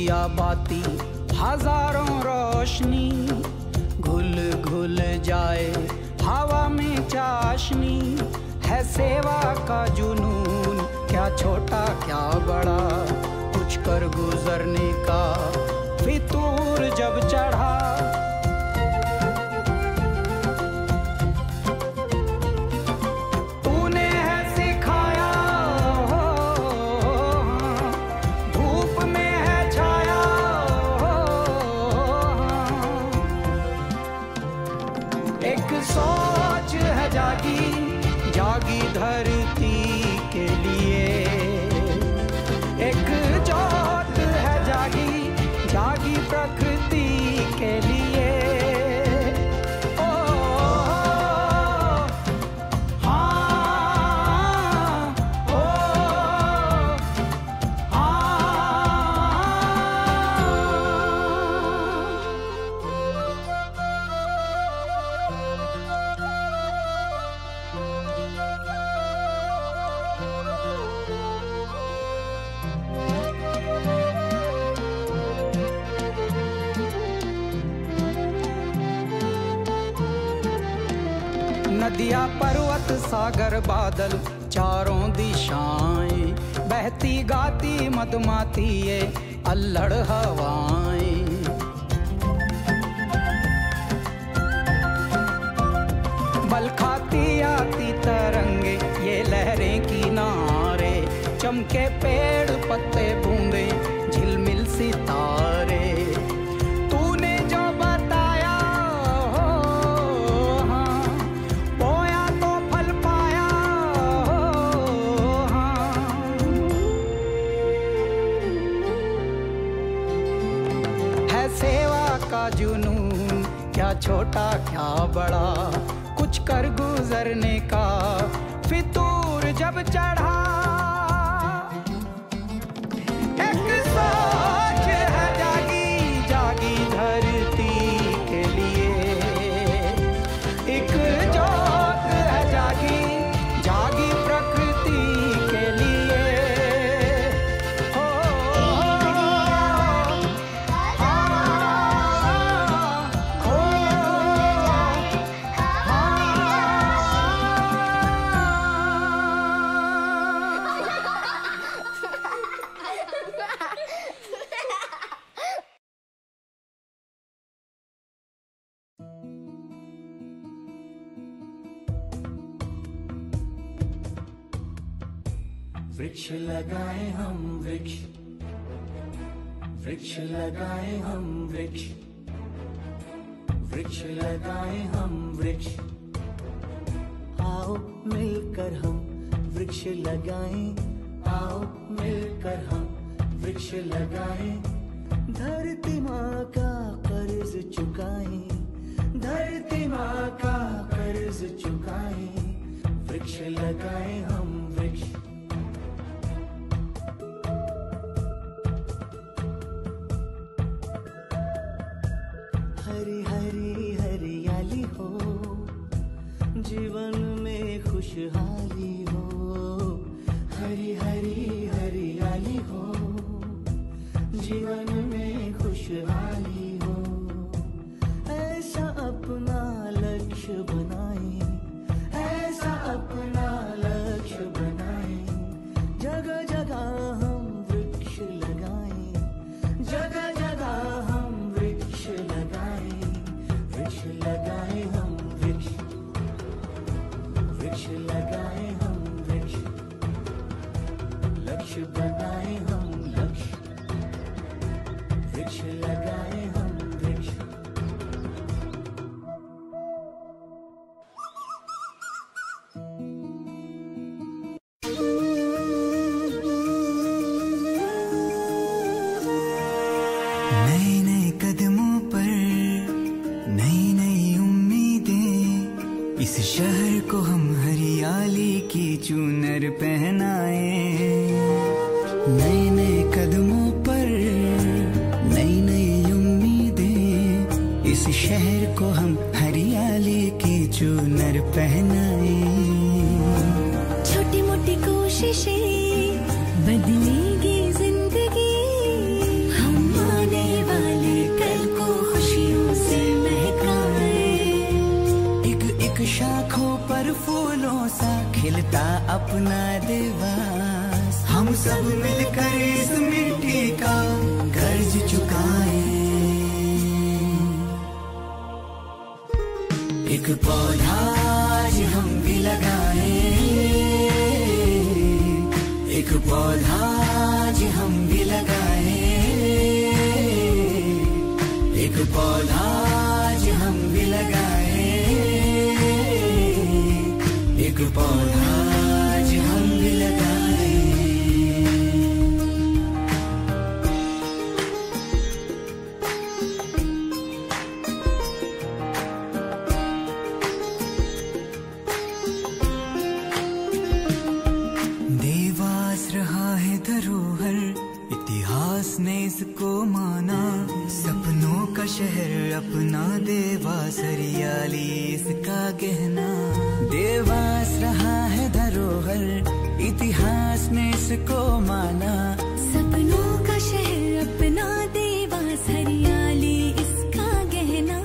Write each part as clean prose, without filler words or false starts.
दिया बाती हजारों रोशनी, घुल घुल जाए हवा में चाशनी। है सेवा का जुनून, क्या छोटा क्या बड़ा, कुछ कर गुजरने का फितूर जब चढ़ा। तूने है सिखाया हो, धूप में है छाया हो, एक सोच है जागी जागी धरती के लिए, एक जोत है जागी जागी प्रकृति के लिए। ओ हाँ, ओ नदियाँ पर्वत सागर बादल चारों दिशाएं, बहती गाती मधुमाती ये अल्लड़ हवाएं। बल खाती आती तरंगे ये लहरें किनारे, चमके पेड़ पत्ते बूंदे झिलमिल सितारे। तूने जो बताया हो, हाँ, बोया तो फल पाया हो, हाँ। है सेवा का जुनून, क्या छोटा क्या बड़ा, कुछ कर गुजरने का फितूर जब चढ़ा। एक सोच है जागी जागी धरती के लिए, एक जोत है जागी जागी प्रकृति के लिए। हो वृक्ष लगाए हम वृक्ष, वृक्ष लगाए हम वृक्ष, वृक्ष लगाए हम वृक्ष। आओ मिलकर हम वृक्ष लगाएं, आओ मिलकर हम वृक्ष लगाएं। धरती माँ का कर्ज चुकाएं, धरती माँ का कर्ज चुकाएं। वृक्ष लगाएं हम वृक्ष। हरी हरी हरियाली हो, जीवन में खुशहाली हो। हरी हरी हरियाली हो, जीवन में खुशहाली हो। ऐसा अपना लक्ष्य बनाएं, ऐसा अपना लक्ष्य बनाएं। जगह जगह हम वृक्ष लगाएं, जगह जगह हम वृक्ष लगाएं। वृक्ष लगाएं हम वृक्ष, वृक्ष लगाएं हम वृक्ष। लक्ष्य बनाएं हम लक्ष्य, वृक्ष लगाएं हम वृक्ष। नए नए कदमों पर नई नई उम्मीदें, इस शहर को हम हरियाली की चूनर पहनाए। नए नए कदमों पर नई नई उम्मीदें, इस शहर को हम हरियाली की चूनर पहनाए। छोटी मोटी कोशिशें बदलेगी जिंदगी, हम पर फूलों सा खिलता अपना देवास। हम सब मिलकर इस मिट्टी का कर्ज चुकाएं। एक पौधा आज हम भी लगाएं, एक पौधा आज हम भी लगाएं, एक पौधा आज हम भी लगाएं, एक पौधा आज हम भी लगाएं। देवास रहा है धरोहर, इतिहास ने इसको माना। सपनों का शहर अपना देवास, हरियाली इसका गहना। देवास रहा है धरोहर, इतिहास ने इसको माना। सपनों का शहर अपना देवास, हरियाली इसका गहना।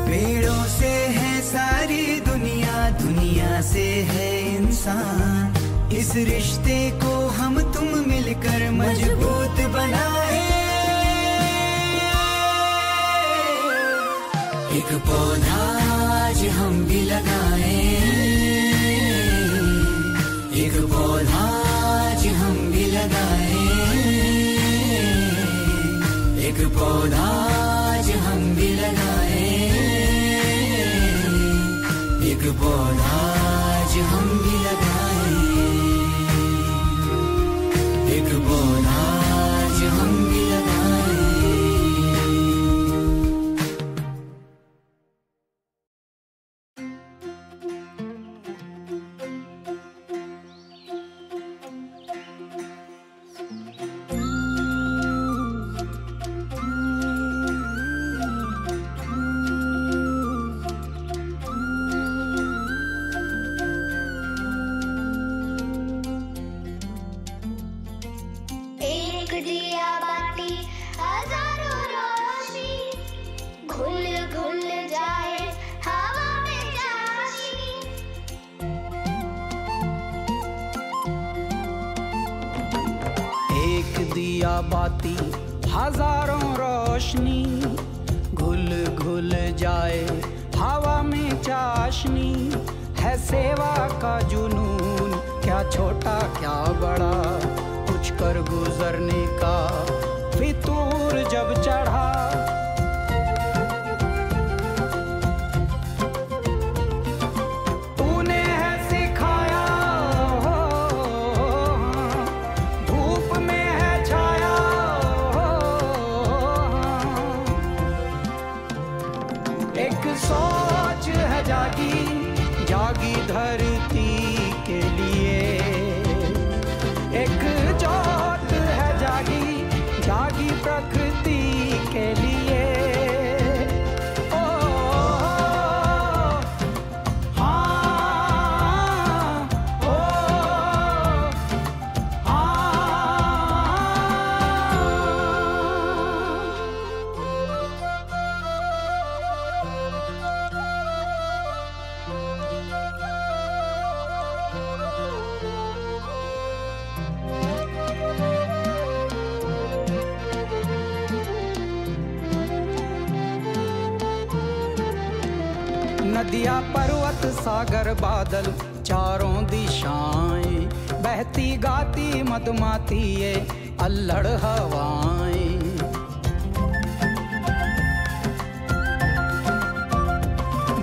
पेड़ों से है सारी दुनिया, दुनिया से है इंसान। इस रिश्ते को हम तुम मिलकर मजबूत बनाए। एक पौधा आज हम भी लगाएं, एक पौधा आज हम भी लगाएं, एक पौधा आज हम भी लगाएं, एक पौधा आज हम भी लगाएं, एक पौधा आज हम भी लगाएं। एक दिया बाती हजारों रोशनी, घुल घुल जाए हवा में चाशनी। एक दिया बाती हजारों रोशनी, घुल घुल जाए हवा में चाशनी। है सेवा का जुनून, क्या छोटा क्या बड़ा, कुछ कर गुजरने का फितूर जब चढ़ा। तूने है सिखाया हो, धूप में है छाया हो। एक सोच है जागी जागी धरती के लिए, एक जोत है जागी जागी प्रकृति के लिए। ओ हाँ, ओ नदियाँ पर्वत सागर बादल चारों दिशाएं, बहती गाती मधुमाती ये अल्लड़ हवाएं।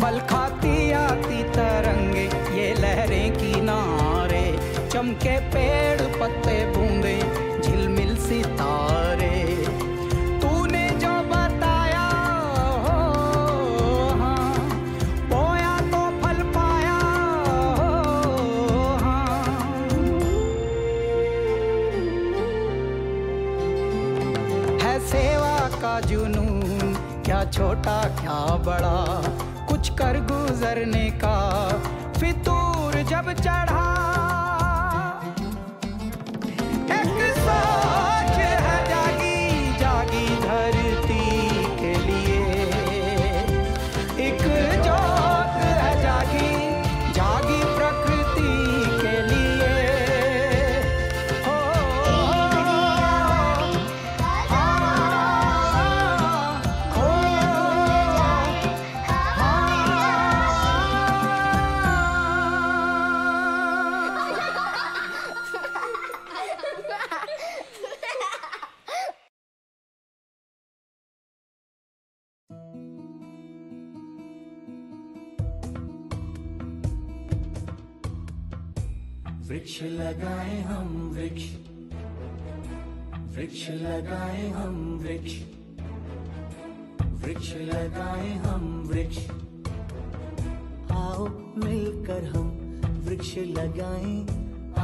बल खाती आती तरंगे ये लहरें किनारे, चमके पेड़ पत्ते बूंदे झिलमिल सितारे। तूने जो बताया हो, हाँ, बोया तो फल पाया हो, हाँ। है सेवा का जुनून, क्या छोटा क्या बड़ा, कुछ कर गुजरने का फितूर जब चढ़ा। एक सोच है जागी जागी धरती के लिए, एक जोत है जागी जागी वृक्ष लगाए हम वृक्ष, वृक्ष लगाए हम वृक्ष, वृक्ष लगाए हम वृक्ष। आओ मिलकर हम वृक्ष लगाएं,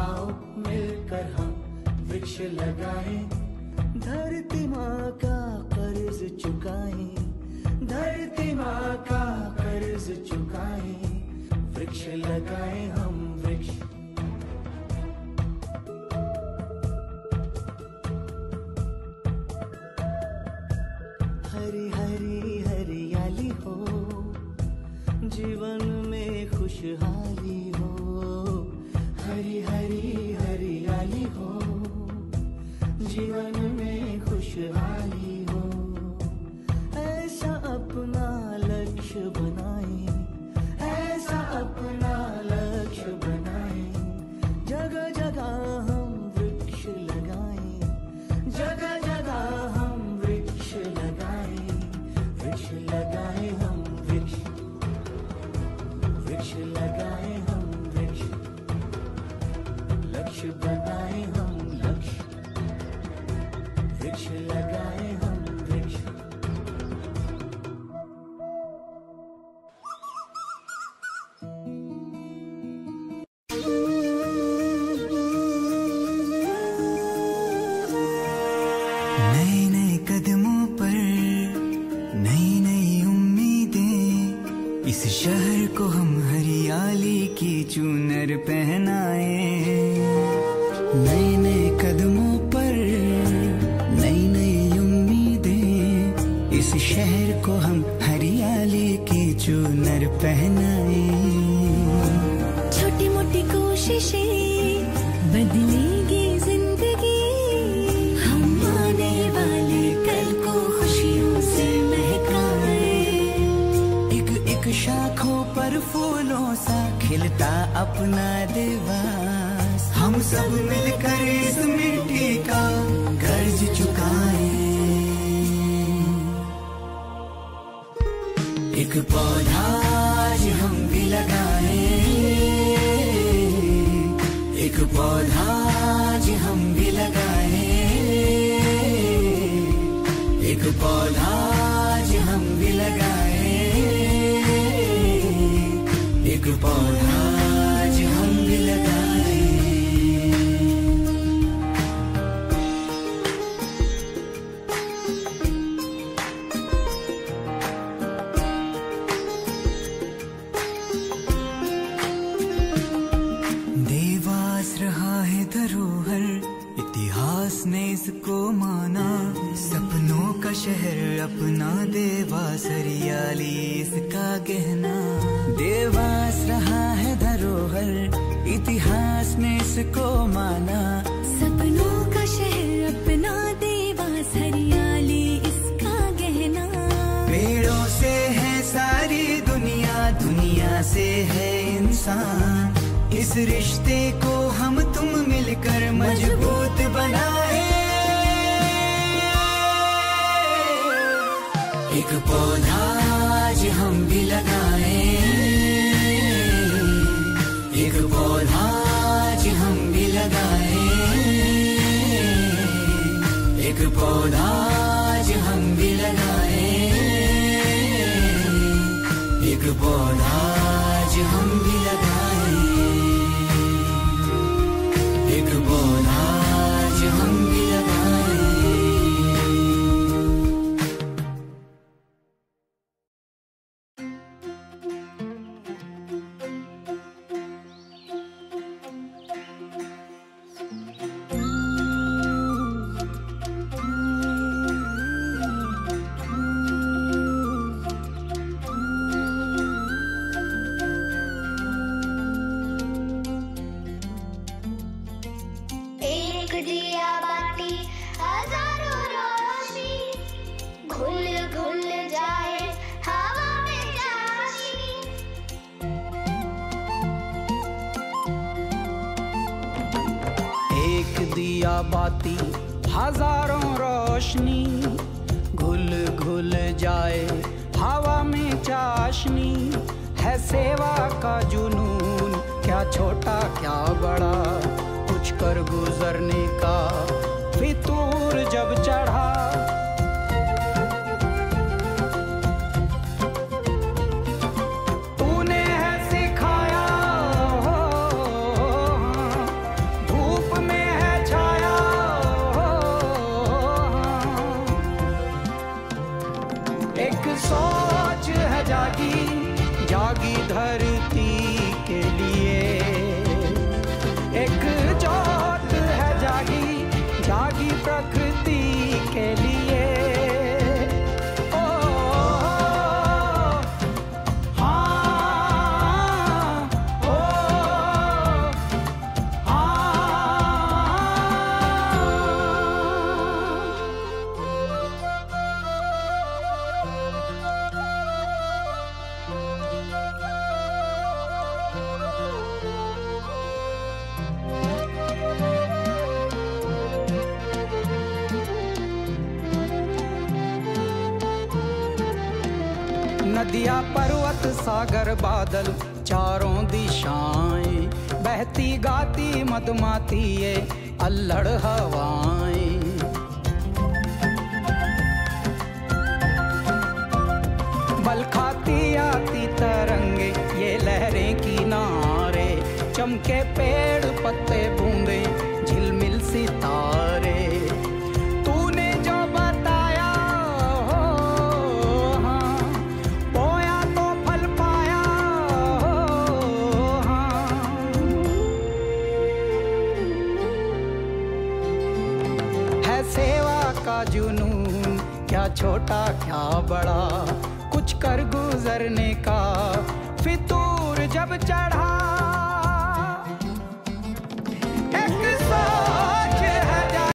आओ मिलकर हम वृक्ष लगाएं। धरती माँ का कर्ज चुकाएं, धरती माँ का कर्ज चुकाएं। वृक्ष लगाएं हम वृक्ष। हरी हरी हरियाली हो, जीवन में खुशहाली हो। हरी हरी हरियाली हो, जीवन में खुशहाली हो। ऐसा अपना लक्ष्य बनाएं, ऐसा अपना लक्ष्य बनाएं। जगह जगह हम वृक्ष लगाएं, जगह जगह हम वृक्ष लगाएं। वृक्ष लगाएं हम वृक्ष, वृक्ष लगाएं हम वृक्ष। लक्ष्य बनाएं हम लक्ष्य, वृक्ष लगाएं हम वृक्ष। नए नए कदमों पर नई नई उम्मीदें, इस शहर को हम हरियाली की चूनर पहनाए। नए नए कदमों पर नई नई उम्मीदें, इस शहर को हम हरियाली की चूनर पहनाए। छोटी मोटी कोशिशें बदलेगी जिंदगी, हम आने वाले कल को खुशियों से महकाए। एक एक शाखों पर फूलों सा खिलता अपना देवास, हम सब मिलकर इस मिट्टी का कर्ज चुकाएं। एक पौधा आज हम भी लगाएं, एक पौधा आज हम भी लगाएं। एक पौधा आज हम भी लगाएं, एक पौधा आज हम भी लगाएं। देवास रहा है धरोहर, इतिहास ने इसको माना। सपनों का शहर अपना देवास, हरियाली इसका गहना। देवास रहा है धरोहर, इतिहास ने इसको माना। सपनों का शहर अपना देवास, हरियाली इसका गहना। पेड़ों से है सारी दुनिया, दुनिया से है इंसान। इस रिश्ते को हम तुम मिलकर मजबूत बनाए। एक पौधा आज हम भी लगाएं, एक पौधा आज हम भी लगाएं। एक पौधा आज हम भी लगाएं, एक पौधा आज हम भी लगाएं। एक पौधा आज हम भी लगाएं। एक दिया बाती हजारों रोशनी, घुल घुल जाए हवा में चाशनी। एक दिया बाती हजारों रोशनी, घुल घुल जाए हवा में चाशनी। है सेवा का जुनून क्या क्या छोटा क्या बड़ा, कुछ कर गुजरने का फितूर जब चढ़ा। तूने है सिखाया हो, धूप में है छाया हो, एक सोच है जागी जागी धरती के लिए, एक जोत है जागी जागी प्रकृति के लिए। ओ हाँ, ओ नदियाँ पर्वत सागर बादल चारों दिशाएं, बहती गाती मधुमाती ये अल्हड़ हवाएं। बल खाती आती तरंगे ये लहरें किनारे, चमके पेड़ पत्ते बूंदे झिलमिल सितारे। तूने जो बताया हो हाँ, बोया तो फल पाया हो हाँ। है सेवा का जुनून क्या छोटा क्या बड़ा, कुछ कर गुजरने का फितूर जब चढ़ा।